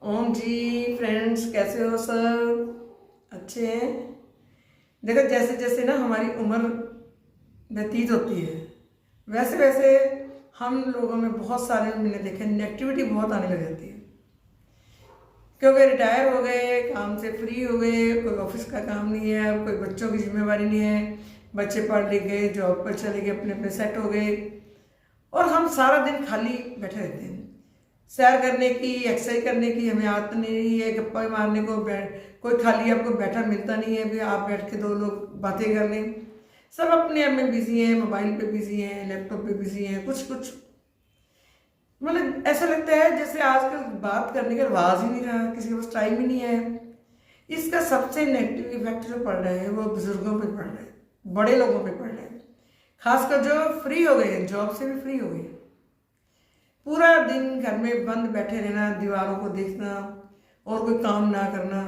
ओम जी friends, कैसे हो सब? अच्छे हैं। देखो, जैसे जैसे ना हमारी उम्र व्यतीत होती है वैसे वैसे हम लोगों में बहुत सारे, मैंने देखे, नेगेटिविटी बहुत आने लग जाती है। क्योंकि रिटायर हो गए, काम से फ्री हो गए, कोई ऑफिस का काम नहीं है, अब कोई बच्चों की जिम्मेवारी नहीं है, बच्चे पढ़ लिख गए, जॉब पर चले गए, अपने अपने सेट हो गए और हम सारा दिन खाली बैठे रहते हैं। सैर करने की, एक्सरसाइज करने की हमें आदत नहीं है, गप्पा मारने को कोई खाली आपको बैठा मिलता नहीं है भी आप बैठ के दो लोग बातें कर लें। सब अपने आप में बिजी हैं, मोबाइल पे बिजी हैं, लैपटॉप पे बिजी हैं, कुछ कुछ मतलब ऐसा लगता है जैसे आजकल बात करने का रिवाज ही नहीं रहा, किसी के पास टाइम ही नहीं है। इसका सबसे नेगेटिव इफेक्ट जो पड़ रहा है वो बुजुर्गों पे पड़ रहा है, बड़े लोगों पे पड़ रहा है, खासकर जो फ्री हो गए हैं, जॉब से भी फ्री हो गए हैं। पूरा दिन घर में बंद बैठे रहना, दीवारों को देखना और कोई काम ना करना,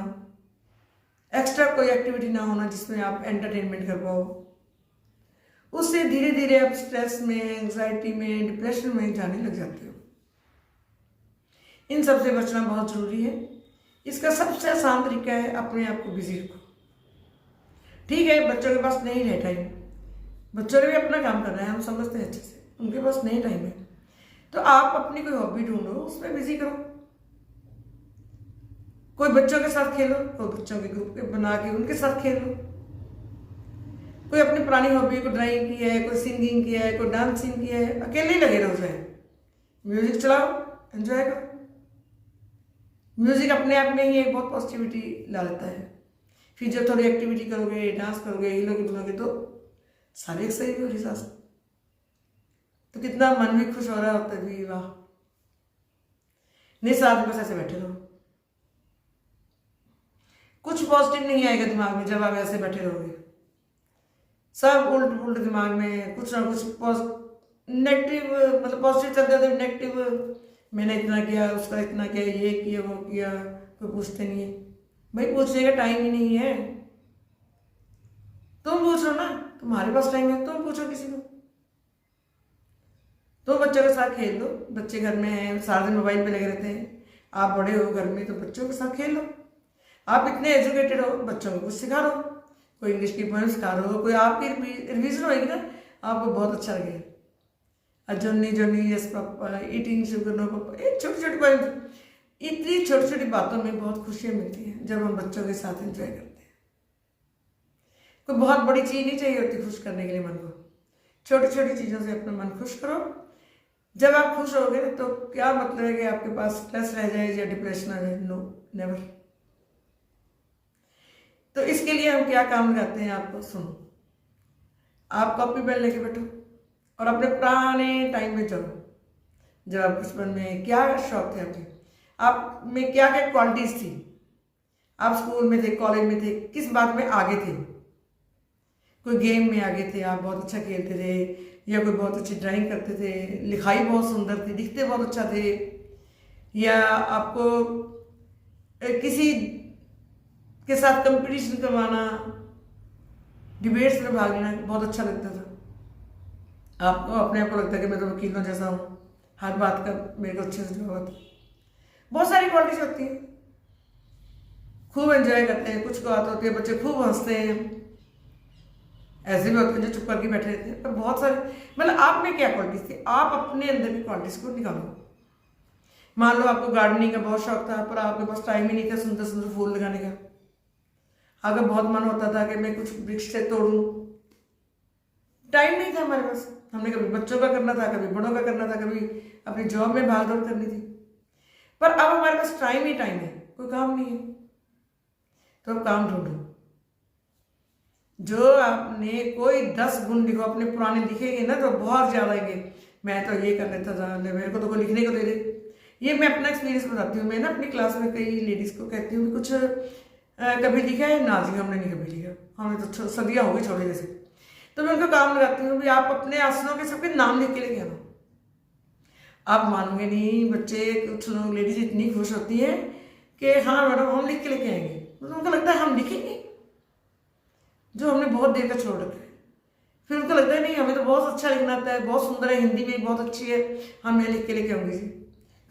एक्स्ट्रा कोई एक्टिविटी ना होना जिसमें आप एंटरटेनमेंट कर पाओ, उससे धीरे धीरे आप स्ट्रेस में, एंजाइटी में, डिप्रेशन में जाने लग जाते हो। इन सब से बचना बहुत जरूरी है। इसका सबसे आसान तरीका है अपने आप को बिजी रखो। ठीक है, बच्चों के पास नहीं है टाइम, बच्चों ने भी अपना काम करना है, हम समझते हैं अच्छे से, उनके पास नहीं टाइम है, तो आप अपनी कोई हॉबी ढूंढो, उसमें बिजी करो। कोई बच्चों के साथ खेलो, कोई बच्चों के ग्रुप बना के उनके साथ खेलो। कोई अपनी पुरानी हॉबी को ड्राइंग की है, कोई सिंगिंग की है, कोई डांसिंग की है, अकेले ही लगे रहो चाहे, म्यूजिक चलाओ, एंजॉय करो। म्यूजिक अपने आप में ही एक बहुत पॉजिटिविटी ला देता है। फिर जब थोड़ी एक्टिविटी करोगे, डांस करोगे, हिलोगे डुलोगे तो सारी एक्सरसाइज हो रही सांस, तो कितना मन भी खुश हो रहा होता है भी, वाह। नहीं, साथ बस ऐसे बैठे रहो, कुछ पॉजिटिव नहीं आएगा दिमाग में जब आप ऐसे बैठे रहोगे। सब उल्ट पुल्ट दिमाग में कुछ ना कुछ नेगेटिव, मतलब पॉजिटिव चलते होते नेगेटिव, मैंने इतना किया, उसका इतना किया, ये किया, वो किया, कोई पूछते नहीं है। भाई पूछने का टाइम ही नहीं है, तुम पूछो ना, तुम्हारे पास टाइम है, तुम पूछो किसी को। तो बच्चों के साथ खेल लो, बच्चे घर में हैं, सारा दिन मोबाइल पे लगे रहते हैं, आप बड़े हो घर में तो बच्चों के साथ खेल लो। आप इतने एजुकेटेड हो, बच्चों को कुछ सिखा दो, कोई इंग्लिश की पोएम सिखा दो, कोई आपकी रिविजन होगी ना, आपको बहुत अच्छा लगेगा। Johnny Johnny yes papa, eating sugar no papa, ये छोटी छोटी पोएम, इतनी छोटी छोटी बातों में बहुत खुशियाँ मिलती हैं जब हम बच्चों के साथ एंजॉय करते हैं। कोई बहुत बड़ी चीज़ नहीं चाहिए होती खुश करने के लिए मन को, छोटी छोटी चीज़ों से अपना मन खुश करो। जब आप खुश होगे तो क्या मतलब है कि आपके पास स्ट्रेस रह जाए या डिप्रेशन आ जाए? No, never. तो इसके लिए हम क्या काम करते हैं, आपको सुनो। आप कॉपी पेन लेके बैठो और अपने पुराने टाइम में जाओ, जब आप बचपन में क्या शौक थे आपके, आप में क्या क्या क्वालिटीज थी, आप स्कूल में थे, कॉलेज में थे, किस बात में आगे थे। कोई गेम में आगे थे, आप बहुत अच्छा खेलते थे, या कोई बहुत अच्छी ड्राइंग करते थे, लिखाई बहुत सुंदर थी, दिखते बहुत अच्छा थे, या आपको किसी के साथ कंपटीशन करवाना, डिबेट्स में भाग लेना बहुत अच्छा लगता था। आपको अपने आप को लगता है कि मैं तो वकीलों जैसा हूँ, हर बात का मेरे को अच्छे से जवाब आता है। बहुत सारी क्वालिटीज होती हैं। खूब एंजॉय करते हैं, कुछ बात होती है, बच्चे खूब हंसते हैं, ऐसे भी होते हैं जो चुप करके बैठे रहते हैं, पर बहुत सारे, मतलब आप में क्या क्वालिटीज थी, आप अपने अंदर की क्वालिटीज को निकालो। मान लो आपको गार्डनिंग का बहुत शौक था, पर आपके पास टाइम ही नहीं था सुंदर सुंदर फूल लगाने का। अगर बहुत मन होता था कि मैं कुछ वृक्ष से तोड़ूं, टाइम नहीं था हमारे पास, हमने कभी बच्चों का करना था, कभी बड़ों का करना था, कभी अपनी जॉब में भाग दौड़ करनी थी। पर अब हमारे पास टाइम ही टाइम है, कोई काम नहीं है, तो अब काम ढूंढो। जो आपने कोई 10 गुण लिखो अपने पुराने, लिखेंगे ना तो बहुत ज्यादा आएंगे। मैं तो ये कर लेता था, मेरे को तो कोई लिखने को दे दे। ये मैं अपना एक्सपीरियंस बताती हूँ। मैं ना अपनी क्लास में कई लेडीज को कहती हूँ कुछ कभी लिखा है ना जी, हमने नहीं कभी लिखा, हमें तो सदियाँ हो गई छोड़े जैसे। तो मैं उनको काम लगाती हूँ भी आप अपने आसनों के सबके नाम लिख के लेके आना। आप मानोगे नहीं, बच्चे कुछ लोग, लेडीज इतनी खुश होती है कि हाँ मैडम हम लिख के लेके आएंगे, तो उनको लगता है हम लिखेंगे जो हमने बहुत देर का छोड़ रखा है। फिर उनको लगता है नहीं, हमें तो बहुत अच्छा लिखना आता है, बहुत सुंदर है, हिंदी भी बहुत अच्छी है, हम मैं लिख के लेके आऊंगी जी।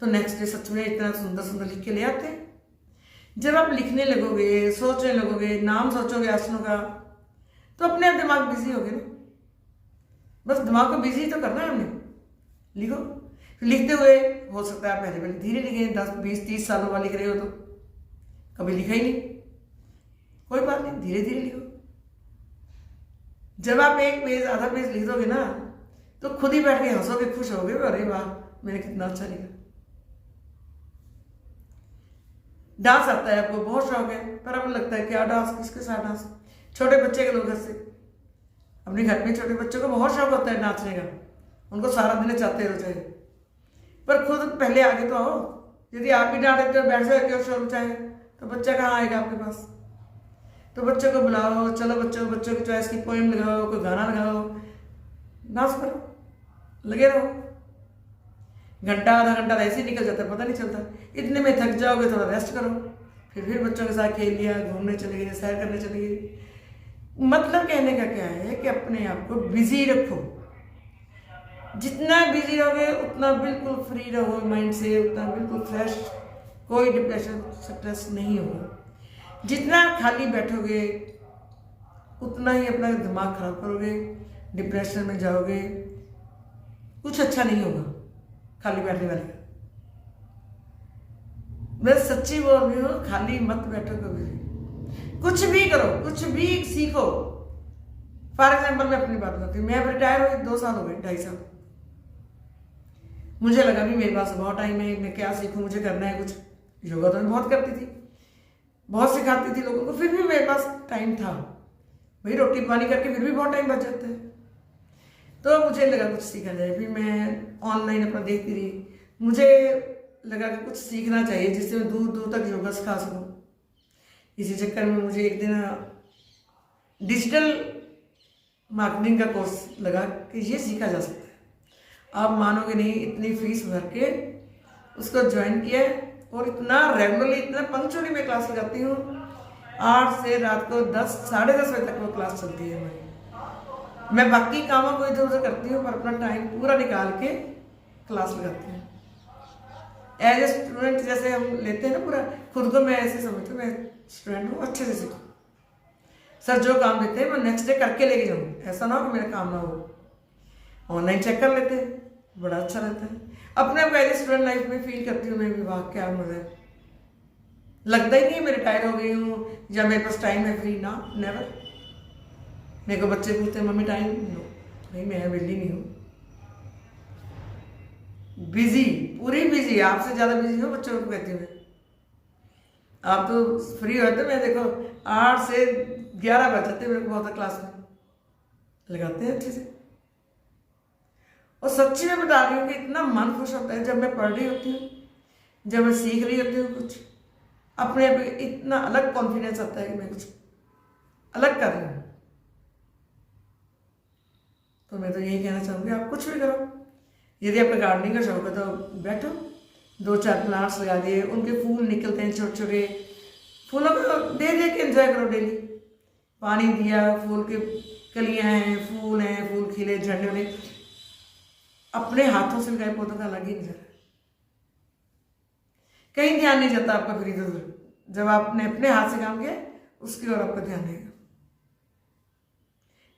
तो नेक्स्ट डे सच में इतना सुंदर सुंदर लिख के ले आते हैं। जब आप लिखने लगोगे, सोचने लगोगे, नाम सोचोगे आसनों का, तो अपने आप दिमाग बिजी हो गया ना। बस दिमाग को बिजी तो करना है हमने। लिखो, लिखते हुए हो सकता है आप पहले पहले धीरे लिखे, 10 20 30 सालों वाली लिख रहे हो तो कभी लिखा ही नहीं, कोई बात नहीं, धीरे धीरे लिखो। जब आप एक पेज आधा पेज लिख दोगे ना, तो खुद ही बैठ के हंसोगे, खुश होगे, अरे वाह मैंने कितना अच्छा लिखा। डांस आता है आपको, बहुत शौक है, पर अब लगता है क्या डांस, किसके साथ डांस। छोटे बच्चे के लोग घर से अपने घर में छोटे बच्चों को बहुत शौक होता है नाचने का, उनको सारा दिन चाहते रहो चाहिए, पर खुद पहले आगे तो आओ। यदि आप ही डांट देते हो, बैठ जाते हो शोर मचाए, तो बच्चा कहाँ आएगा आपके पास। तो बच्चों को बुलाओ, चलो बच्चों की चॉइस की पोएम लगाओ, कोई गाना लगाओ, डांस करो, लगे रहो। घंटा आधा घंटा ऐसे ही निकल जाता है, पता नहीं चलता। इतने में थक जाओगे, थोड़ा रेस्ट करो, फिर बच्चों के साथ खेल लिया, घूमने चले गए, सैर करने चले गए। मतलब कहने का क्या है कि अपने आप को बिजी रखो। जितना बिजी रहोगे उतना बिल्कुल फ्री रहो माइंड से, उतना बिल्कुल फ्रेश, कोई डिप्रेशन स्ट्रेस नहीं होगा। जितना खाली बैठोगे उतना ही अपना दिमाग खराब करोगे, डिप्रेशन में जाओगे, कुछ अच्छा नहीं होगा खाली बैठने वाले। मैं सच्ची बोल रही हूँ, खाली मत बैठो कभी, कुछ भी करो, कुछ भी सीखो। फॉर एग्जाम्पल मैं अपनी बात करती हूँ, मैं अब रिटायर हुई 2 साल हो गए, 2.5 साल। मुझे लगा भी मेरे पास बहुत टाइम है, मैं क्या सीखूं, मुझे करना है कुछ। योगा तो मैं बहुत करती थी, बहुत सिखाती थी लोगों को, फिर भी मेरे पास टाइम था भाई, रोटी पानी करके फिर भी बहुत टाइम बच जाता है। तो मुझे लगा कुछ सीखा जाए, फिर मैं ऑनलाइन अपना देखती रही, मुझे लगा कि कुछ सीखना चाहिए जिससे मैं दूर दूर तक योगा सिखा सकूँ। इसी चक्कर में मुझे एक दिन डिजिटल मार्केटिंग का कोर्स लगा कि ये सीखा जा सकता है। आप मानोगे नहीं, इतनी फीस भर के उसको ज्वाइन किया, और इतना रेगुलरली, इतना पंक्चुअली मैं क्लास लगाती हूँ। 8 से रात को 10 साढ़े 10 बजे तक वो क्लास चलती है हमारी। मैं बाकी कामों को इधर उधर करती हूँ, पर अपना टाइम पूरा निकाल के क्लास लगाती हूँ। एज ए स्टूडेंट जैसे हम लेते हैं ना पूरा, खुद को मैं ऐसे समझती हूँ, मैं स्टूडेंट हूँ, अच्छे से सीखूँ। सर जो काम देते हैं मैं नेक्स्ट डे करके लेके जाऊँ, ऐसा ना हो कि मेरा काम ना हो। ऑनलाइन चेक कर लेते हैं, बड़ा अच्छा रहता है। अपने आप एज ए स्टूडेंट लाइफ में फील करती हूँ मैं, विवाह क्या मजा है। लगता ही नहीं मैं रिटायर हो गई हूँ या मेरे पास टाइम है फ्री, ना, नेवर। मेरे को बच्चे पूछते हैं मम्मी टाइम, नो भाई मैं वेली नहीं हूँ, बिजी, पूरी बिजी, आपसे ज्यादा बिजी हो बच्चों को कहती हूँ मैं। आप तो फ्री होते, मैं देखो 8 से 11 बज जाते मेरे को बहुत क्लास में लगाते हैं अच्छे से। और सच्ची में बता रही हूँ कि इतना मन खुश होता है जब मैं पढ़ रही होती हूँ, जब मैं सीख रही होती हूँ कुछ, अपने आप इतना अलग कॉन्फिडेंस आता है कि मैं कुछ अलग कर रही हूँ। तो मैं तो यही कहना चाहूँगी, आप कुछ भी करो। यदि आपका गार्डनिंग का शौक है तो बैठो, 2-4 प्लांट्स लगा दिए, उनके फूल निकलते हैं छोटे छोटे, फूलों को दे के एंजॉय करो डेली। पानी दिया, फूल के कलियां हैं, फूल हैं, फूल खिले, झड़ने वाले, अपने हाथों से लगाए पौधों का अलग ही नजर है। कहीं ध्यान नहीं जाता आपका फिर इधर उधर। जब आपने अपने हाथ से काम किया, उसकी ओर आपका ध्यान रहेगा।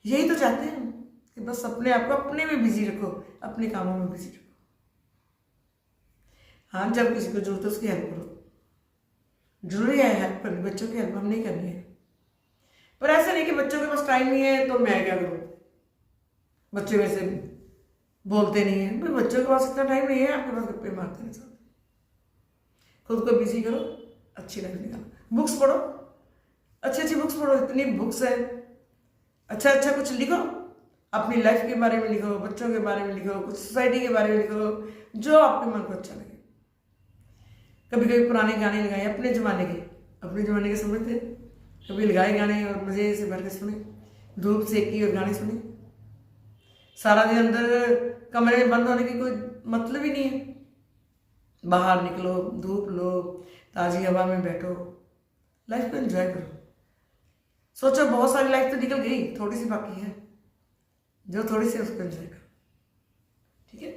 यही तो चाहते हैं कि बस अपने आप को अपने में बिजी रखो, अपने कामों में बिजी रखो। हाँ, जब किसी को जरूरत है उसकी हेल्प करो, जरूरी है हेल्प करनी, बच्चों की हेल्प हम नहीं करनी है। पर ऐसा नहीं कि बच्चों के पास टाइम नहीं है तो मैं क्या करूं, बच्चे वैसे बोलते नहीं है, भाई बच्चों के पास इतना टाइम नहीं है, आपके पास गप्पे मारते नहीं। खुद को बिजी करो, अच्छी लाइफ निकालो, बुक्स पढ़ो, अच्छी अच्छी बुक्स पढ़ो, इतनी बुक्स है, अच्छा अच्छा कुछ लिखो, अपनी लाइफ के बारे में लिखो, बच्चों के बारे में लिखो, कुछ सोसाइटी के बारे में लिखो, जो आपके मन को अच्छा लगे। कभी कभी पुराने गाने लगाए अपने ज़माने के समय थे, कभी लगाए गाने और मज़े से भर के सुने, धूप सेकी और गाने सुने। सारा दिन अंदर कमरे में बंद होने की कोई मतलब ही नहीं है। बाहर निकलो, धूप लो, ताज़ी हवा में बैठो, लाइफ को एंजॉय करो। सोचो बहुत सारी लाइफ तो निकल गई, थोड़ी सी बाकी है, जो थोड़ी सी उसको एंजॉय करो, ठीक है।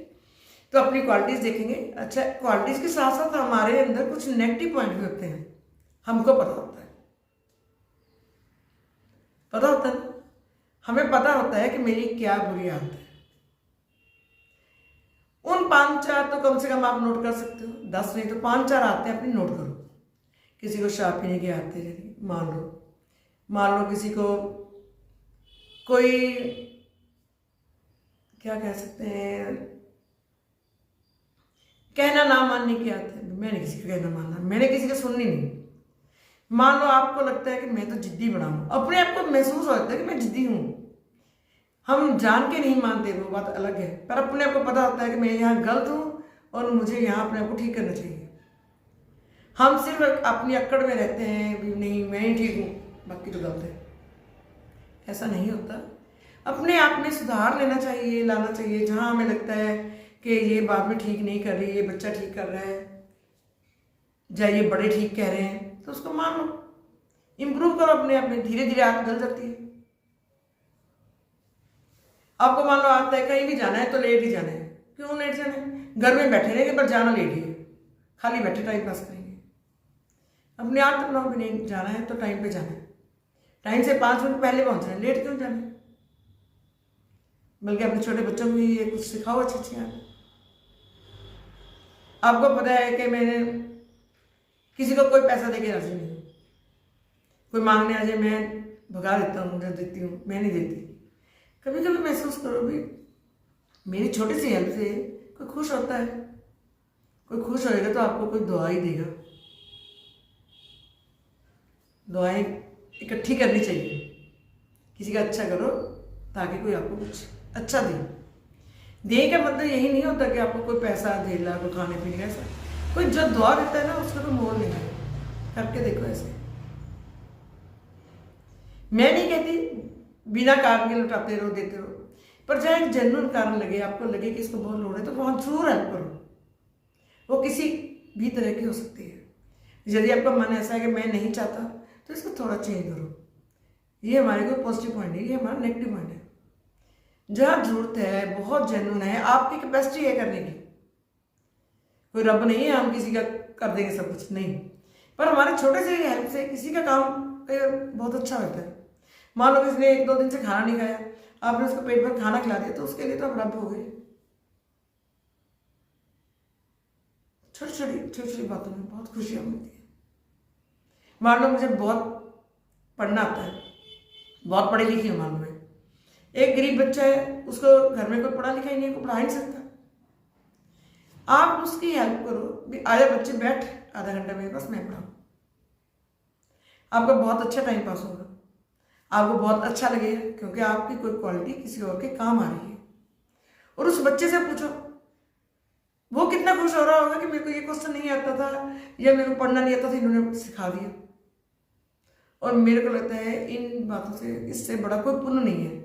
तो अपनी क्वालिटीज देखेंगे। अच्छा, क्वालिटीज के साथ साथ हमारे अंदर कुछ नेगेटिव पॉइंट भी होते हैं, हमको पता होता है, पता होता है, हमें पता होता है कि मेरी क्या बुरी आदत है। उन 5-4 तो कम से कम आप नोट कर सकते हो, 10 नहीं तो 5-4 आते हैं, अपनी नोट करो। किसी को शराब पीने की आदत है, मान लो किसी को कोई क्या कह सकते हैं, कहना ना मानने की आदत है। मैंने किसी का कहना मानना, मैंने किसी का सुननी नहीं। मान लो आपको लगता है कि मैं तो जिद्दी बड़ा हूं, अपने आप को महसूस होता है कि मैं जिद्दी हूं, हम जान के नहीं मानते, वो बात अलग है, पर अपने आप को पता होता है कि मैं यहाँ गलत हूं और मुझे यहाँ अपने आप को ठीक करना चाहिए। हम सिर्फ अपनी अक्कड़ में रहते हैं, भी नहीं मैं ही ठीक हूँ, बाकी तो गलत है। ऐसा नहीं होता, अपने आप में सुधार लेना चाहिए, लाना चाहिए। जहाँ हमें लगता है कि ये बात में ठीक नहीं कर रही, ये बच्चा ठीक कर रहा है, या ये बड़े ठीक कह रहे हैं, तो उसको मान लो, इम्प्रूव करो अपने आप में। धीरे धीरे आदत डल जाती है। आपको मान लो आता है कहीं भी जाना है तो लेट ही जाना है। क्यों लेट जाना है? घर में बैठे रहेंगे पर जाना लेट ही है, खाली बैठे टाइम पास करेंगे। अपने आदत बनाओ कि नहीं, जाना है तो टाइम पे जाना है, टाइम से 5 मिनट पहले पहुंचना है, लेट क्यों जाना है? बल्कि अपने छोटे बच्चों को भी ये कुछ सिखाओ अच्छी अच्छी आदत। आपको पता है कि मैंने किसी को कोई पैसा देके राजी नहीं हूँ, कोई मांगने आ जाए मैं भगा देता हूँ, जब देती हूँ मैं नहीं देती। कभी कभी महसूस करो भी, मेरी छोटी सी हेल्प से कोई खुश होता है, कोई खुश होएगा तो आपको कोई दुआ ही देगा। दुआएं इकट्ठी करनी चाहिए, किसी का अच्छा करो ताकि कोई आपको कुछ अच्छा दे का मतलब यही नहीं होता कि आपको कोई पैसा दे ला, कोई खाने पीने का। ऐसा कोई जो दुआ देता है ना, उसका कोई मोल नहीं है। करके देखो ऐसे। मैं नहीं कहती बिना कारण के लुटाते रहो, देते रहो, पर जहाँ एक जेन्युइन कारण लगे, आपको लगे कि इसको बहुत लोड़ है, तो वहाँ जरूर हेल्प करो। वो किसी भी तरह की हो सकती है। यदि आपका मन ऐसा है कि मैं नहीं चाहता, तो इसको थोड़ा चेंज करो। ये हमारे को पॉजिटिव पॉइंट है, ये हमारा नेगेटिव पॉइंट है। जहाँ जरूरत है, बहुत जेन्युइन है, आपकी कैपेसिटी है करने की। कोई रब नहीं है हम किसी का कर देंगे सब कुछ, नहीं, पर हमारे छोटे से हेल्प से किसी का काम बहुत अच्छा होता है। मान लो किसी ने 1-2 दिन से खाना नहीं खाया, आपने उसको पेट भर खाना खिला दिया, तो उसके लिए तो आप रब हो गए। छोटी छोटी बातों में बहुत खुशियाँ मिलती है। मान लो मुझे बहुत पढ़ना आता है, बहुत पढ़ी लिखी हूँ, मान लो मैं, एक गरीब बच्चा है, उसको घर में कोई पढ़ा लिखा ही नहीं है, कोई पढ़ा ही नहीं सकता, आप उसकी हेल्प करो। आजा बच्चे बैठ, आधा घंटा मेरे पास, मैं पढ़ाऊँ। आपका बहुत अच्छा टाइम पास होगा, आपको बहुत अच्छा लगेगा, क्योंकि आपकी कोई क्वालिटी किसी और के काम आ रही है। और उस बच्चे से पूछो, वो कितना खुश हो रहा होगा कि मेरे को ये क्वेश्चन नहीं आता था, या मेरे को पढ़ना नहीं आता था, इन्होंने सिखा दिया। और मेरे को लगता है इन बातों से, इससे बड़ा कोई पुण्य नहीं है।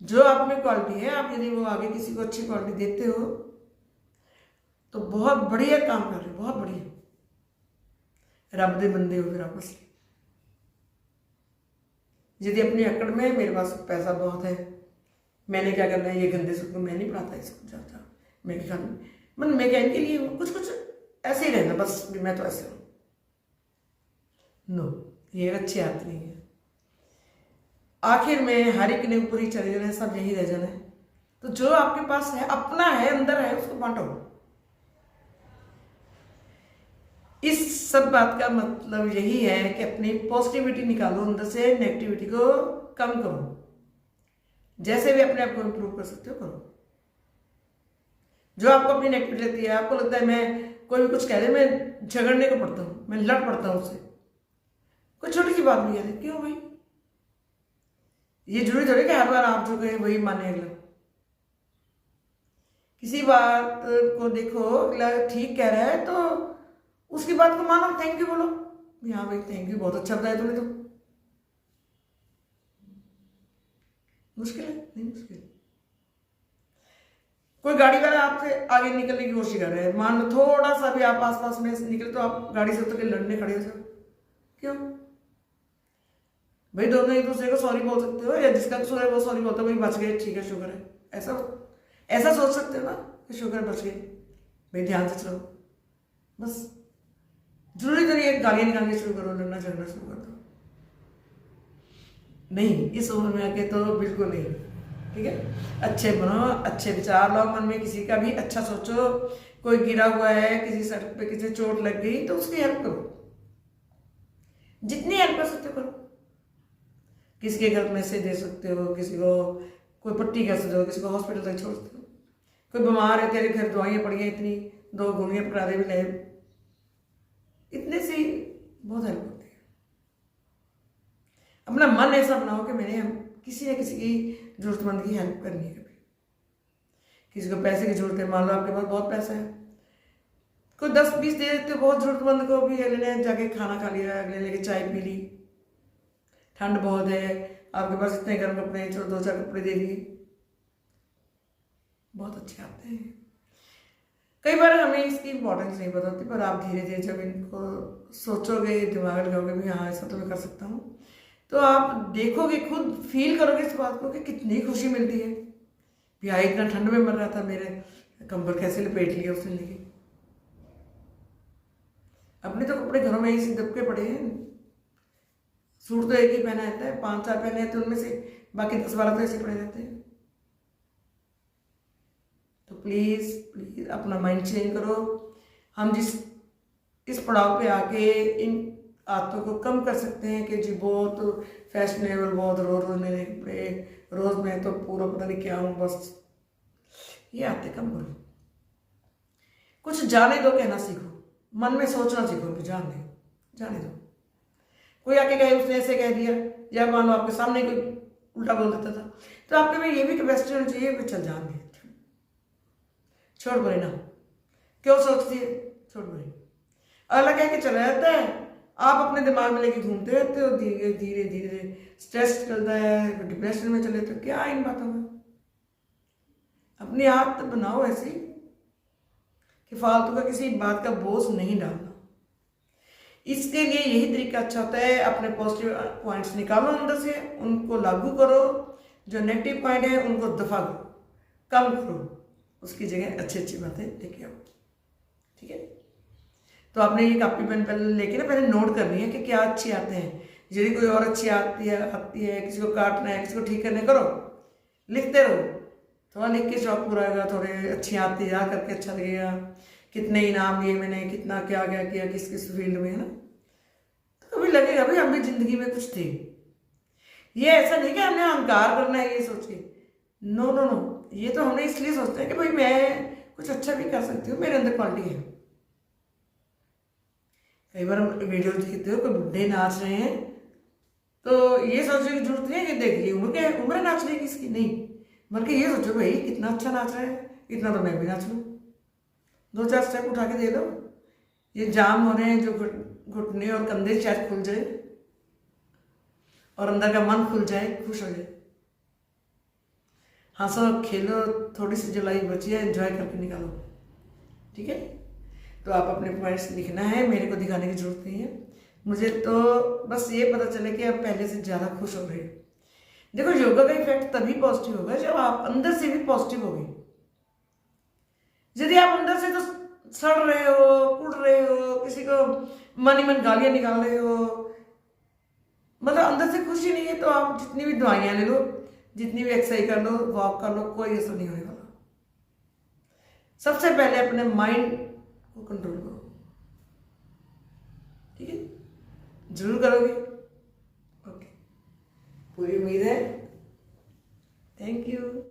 जो आप में क्वालिटी है, आप यदि वो आगे किसी को अच्छी क्वालिटी देते हो, तो बहुत बढ़िया काम कर रहे हो, बहुत बढ़िया। रब दे बंदे हो फिर आपस में। यदि अपनी अकड़ में मेरे पास पैसा बहुत है, मैंने क्या करना है, ये गंदे सुख को मैं नहीं पढ़ाता, इसको जाता मैं क्या मन मैं कहने के लिए कुछ ऐसे ही रहना, बस मैं तो ऐसे हूँ। नो, ये अच्छी आदत नहीं है। आखिर में हर एक ने ऊपर ही चले जाना है, सब यही रह जाना है। तो जो आपके पास है, अपना है, अंदर है, उसको बांटो। इस सब बात का मतलब यही है कि अपनी पॉजिटिविटी निकालो अंदर से, नेगेटिविटी को कम करो। जैसे भी अपने आप को इम्प्रूव कर सकते हो करो। जो आपको अपनी नेगेटिविटी लगती है, आपको लगता है मैं कोई भी कुछ कह दे, मैं झगड़ने को पड़ता हूँ, मैं लड़ पड़ता हूँ उससे, कोई छोटी सी बात भी कह दे, क्यों भाई? ये जरूरी थोड़ी कि हर बार आप जो कहे वही माने अगला। किसी बात को देखो, अगला ठीक कह रहा है तो उसकी बात को मानो, थैंक यू बोलो, हाँ भाई थैंक यू, बहुत अच्छा बताया तुमने। तो मुश्किल है? नहीं मुश्किल। कोई गाड़ी वाला आपसे आगे निकलने की कोशिश कर रहे हैं, मान लो थोड़ा सा भी आप आसपास में निकले तो आप गाड़ी से उतर के लड़ने खड़े हो जाओ, क्यों भाई? दोनों एक दूसरे को सॉरी बोल सकते हो, या जिसका कसूर है वो सॉरी बोलता है, भाई बच गए, ठीक है, शुक्र है, ऐसा सोच सकते हो ना। कि शुगर बच गई, भाई ध्यान से चलो। बस जरूरी तो नहीं है गालियाँ निकालनी शुरू करो, लड़ना झगड़ना शुरू कर दो, नहीं, इस उम्र में आके तो बिल्कुल नहीं। ठीक है, अच्छे बनो, अच्छे विचार लाओ मन में, किसी का भी अच्छा सोचो। कोई गिरा हुआ है किसी सड़क पे, किसी चोट लग गई तो उसकी हेल्प करो, जितनी हेल्प कर सकते हो करो। किसी के घर में से दे सकते हो, किसी को कोई पट्टी कर सकते हो, किसी को हॉस्पिटल तक छोड़ सकते हो। कोई बीमार है, तेरे घर दवाइयाँ पड़ी हैं इतनी, 2 गोलियां पकड़ा दे भी ले, इतने से बहुत हेल्प होती है। अपना मन ऐसा बनाओ कि मैंने किसी न किसी की जरूरतमंद की हेल्प करनी है। कभी किसी को पैसे की जरूरत है, मान लो आपके पास बहुत पैसा है, कोई 10-20 दे देते हो बहुत जरूरतमंद को भी, अगले ने जाके खाना खा लिया, अगले ने लेके चाय पी ली, ठंड बहुत है, आपके पास इतने गर्म कपड़े हैं, चलो 2-4 कपड़े दे दिए, बहुत अच्छे आते हैं। कई बार हमें इसकी इंपॉर्टेंस नहीं पता होती, पर आप धीरे धीरे जब इनको सोचोगे, दिमाग लगाओगे भी हाँ ऐसा तो मैं कर सकता हूँ, तो आप देखोगे, खुद फील करोगे इस बात को कि कितनी खुशी मिलती है। भाई इतना ठंड में मर रहा था, मेरे कंबल कैसे लपेट लिया उसने लेके। अपने तो कपड़े घरों में ही दबके पड़े हैं, सूट तो एक ही पहना रहता है, 5-4 पहने रहते हैं, उनमें से बाकी 10-12 तो ऐसे पड़े रहते हैं। तो प्लीज प्लीज अपना माइंड चेंज करो। हम इस पड़ाव पे आके इन आदतों को कम कर सकते हैं कि जी बहुत फैशनेबल, बहुत रोज रोज नए कपड़े, रोज मैं तो पूरा पता नहीं क्या हूँ, बस ये आदतें कम करो। कुछ जाने दो कहना सीखो, मन में सोचना सीखो कि जाने दो। कोई आके कहे उसने ऐसे कह दिया, या मान लो आपके सामने कोई उल्टा बोल देता था, तो आपके में ये भी कैपेसिटी होनी चाहिए कि चल जान दे, छोड़ परे ना, क्यों सोचती है, छोड़ परे। अगला कह के चला जाता है, आप अपने दिमाग में लेके घूमते रहते हो, धीरे धीरे धीरे स्ट्रेस चलता है, डिप्रेशन में चले तो क्या इन बातों में। अपनी आदत बनाओ ऐसी कि फालतू का किसी बात का बोझ नहीं डालना। इसके लिए यही तरीका अच्छा होता है, अपने पॉजिटिव पॉइंट्स निकालो अंदर से, उनको लागू करो, जो नेगेटिव पॉइंट है उनको दफा करो, कम करो, उसकी जगह अच्छी अच्छी बातें लेके आओ। ठीक है, तो आपने ये कॉपी पेन पहले लेके ना पहले नोट करनी है कि क्या अच्छी आते हैं। यदि कोई और अच्छी आती है, किसी को काटना है, किसी को ठीक करने, करो, लिखते रहो, थोड़ा लिख के शौक पूरा होगा, थोड़े अच्छी आती याद करके अच्छा लगेगा, कितने इनाम लिए मैंने, कितना क्या क्या किया किस किस फील्ड में, है ना, तो कभी लगेगा भाई हम भी जिंदगी में कुछ थे। ये ऐसा नहीं कि हमने अहंकार करना है ये सोच के, नो नो नो, ये तो हमने इसलिए सोचते हैं कि भाई मैं कुछ अच्छा भी कर सकती हूँ, मेरे अंदर क्वालिटी है। कई बार हम वीडियो देखते हो कोई बुढ़े नाच रहे हैं, तो ये सोचने की जरूरत नहीं है कि देख ली उम्र नाचने की इसकी, नहीं, बल्कि ये सोचो भाई कितना अच्छा नाच रहा है, इतना तो मैं भी नाच लूँ, 2-4 स्टेप उठा के दे दो, ये जाम हो रहे हैं जो घुटने और कंधे शायद खुल जाए और अंदर का मन खुल जाए, खुश हो जाए। हंसो खेलो, थोड़ी सी जो लाइफ बची है एंजॉय करके निकालो। ठीक है, तो आप अपने पॉइंट्स लिखना है, मेरे को दिखाने की जरूरत नहीं है, मुझे तो बस ये पता चले कि आप पहले से ज़्यादा खुश हो रहे हो। देखो योगा का इफेक्ट तभी पॉजिटिव होगा जब आप अंदर से भी पॉजिटिव होगे। यदि आप अंदर से तो सड़ रहे हो, कुड़ रहे हो, किसी को मन ही मन गालियां निकाल रहे हो, मतलब अंदर से खुशी नहीं है, तो आप जितनी भी दवाइयां ले लो, जितनी भी एक्सरसाइज कर लो, वॉक कर लो, कोई असर नहीं होने वाला। सबसे पहले अपने माइंड को कंट्रोल करो। ठीक है, जरूर करोगे। ओके, पूरी उम्मीद है। Thank you.